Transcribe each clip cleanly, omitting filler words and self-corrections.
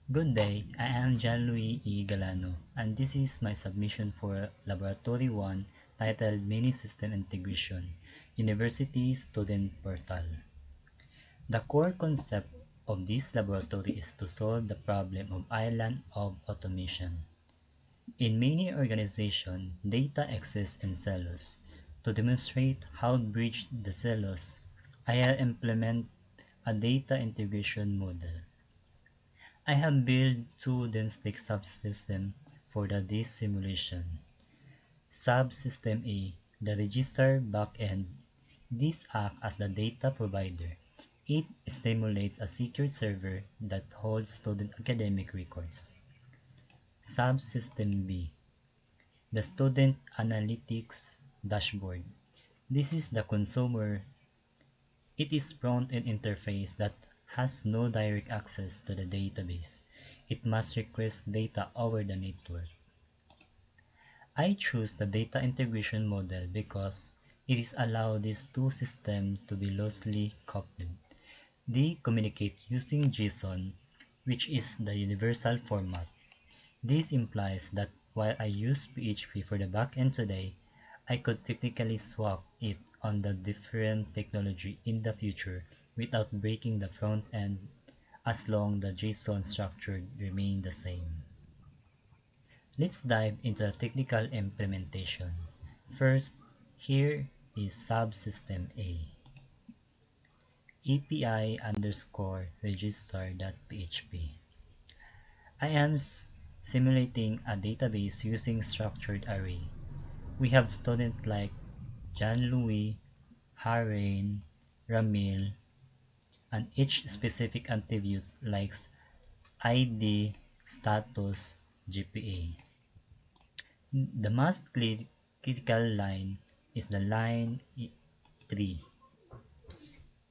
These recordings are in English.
Good day, I am Louis E. Galano, and this is my submission for Laboratory 1 titled Mini System Integration, University Student Portal. The core concept of this laboratory is to solve the problem of island of automation. In many organizations, data exists in silos. To demonstrate how to bridge the silos, I will implement a data integration model. I have built two density subsystems for this simulation. Subsystem A, the register backend. This acts as the data provider. It stimulates a secure server that holds student academic records. Subsystem B, the student analytics dashboard. This is the consumer. It is front-end interface that has no direct access to the database. It must request data over the network. I choose the data integration model because it is allow these two systems to be loosely coupled. They communicate using JSON, which is the universal format. This implies that while I use PHP for the backend today, I could technically swap it on the different technology in the future without breaking the front end as long the JSON structure remain the same. Let's dive into the technical implementation. First, here is subsystem A, API underscore register.php. I am simulating a database using structured array. We have students like John Louis, Haren, Ramil, and each specific attribute likes ID, status, GPA. The most critical line is the line 3.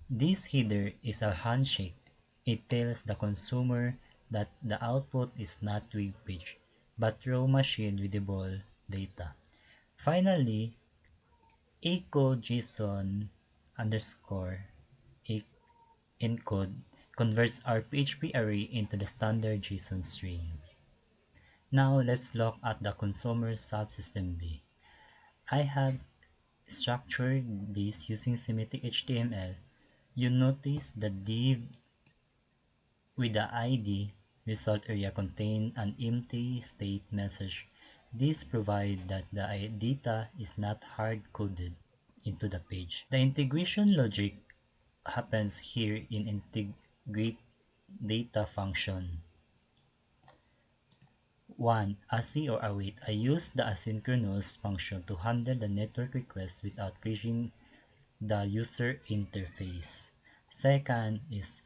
This header is a handshake. It tells the consumer that the output is not web page, but raw machine readable data. Finally, echo JSON underscore encode converts our PHP array into the standard JSON string. Now let's look at the consumer subsystem B. I have structured this using semantic HTML. You notice the div with the ID result area contain an empty state message. This provides that the data is not hard-coded into the page. The integration logic happens here in integrate data function. 1. ASYN or await. I use the asynchronous function to handle the network request without freezing the user interface. Second is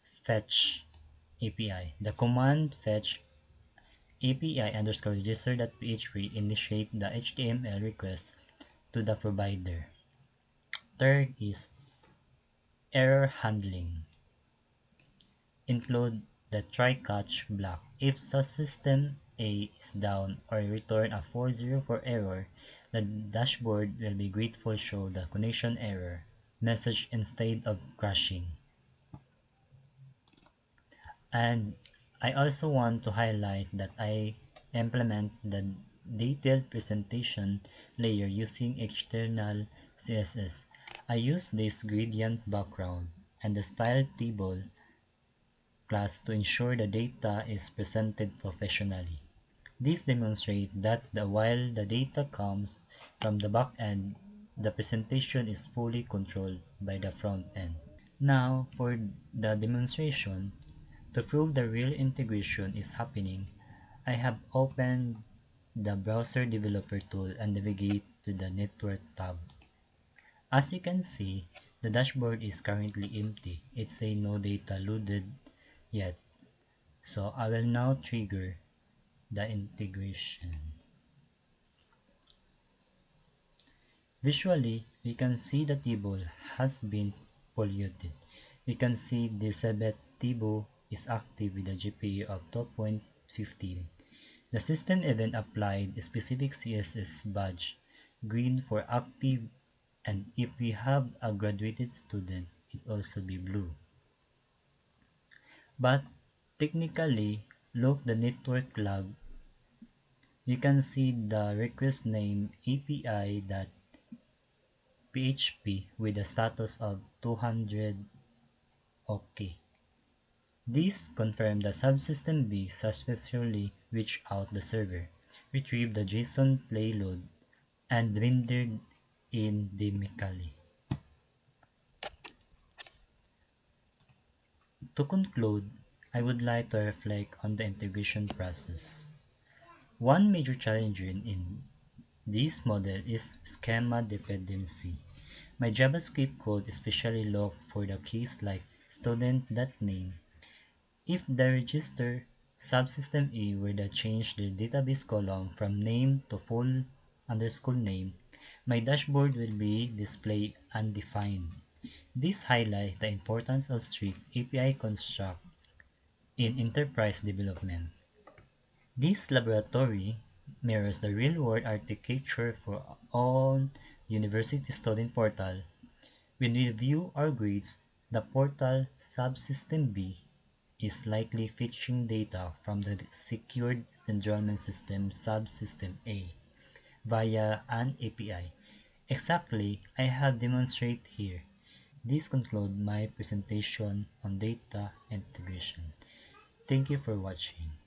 fetch API. The command fetch API underscore register.php initiate the HTML request to the provider. Third is error handling. Include the try-catch block. If subsystem A is down or return a 404 error, the dashboard will be grateful show the connection error message instead of crashing. And I also want to highlight that I implement the detailed presentation layer using external CSS. I use this gradient background and the style table class to ensure the data is presented professionally. This demonstrates that while the data comes from the back end, the presentation is fully controlled by the front end. Now, for the demonstration, to prove the real integration is happening, I have opened the browser developer tool and navigate to the network tab. As you can see, the dashboard is currently empty. It says no data loaded yet. So I will now trigger the integration. Visually, we can see the table has been polluted. We can see the Sebet table is active with a GPA of 12.15. The system even applied a specific CSS badge, green for active, and if we have a graduated student, it also be blue. But technically look the network log, you can see the request name API.php with a status of 200 OK. This confirmed that subsystem B successfully reached out the server, retrieved the JSON payload, and rendered in dynamically. To conclude, I would like to reflect on the integration process. One major challenge in this model is schema dependency. My JavaScript code especially look for the keys like student.name. If the register subsystem A were to change the database column from name to full underscore name, my dashboard will be displayed undefined. This highlights the importance of strict API construct in enterprise development. This laboratory mirrors the real-world architecture for all university student portal. When we view our grades, the portal subsystem B is likely fetching data from the secured enrollment system subsystem A via an API. Exactly, I have demonstrated here. This concludes my presentation on data integration. Thank you for watching.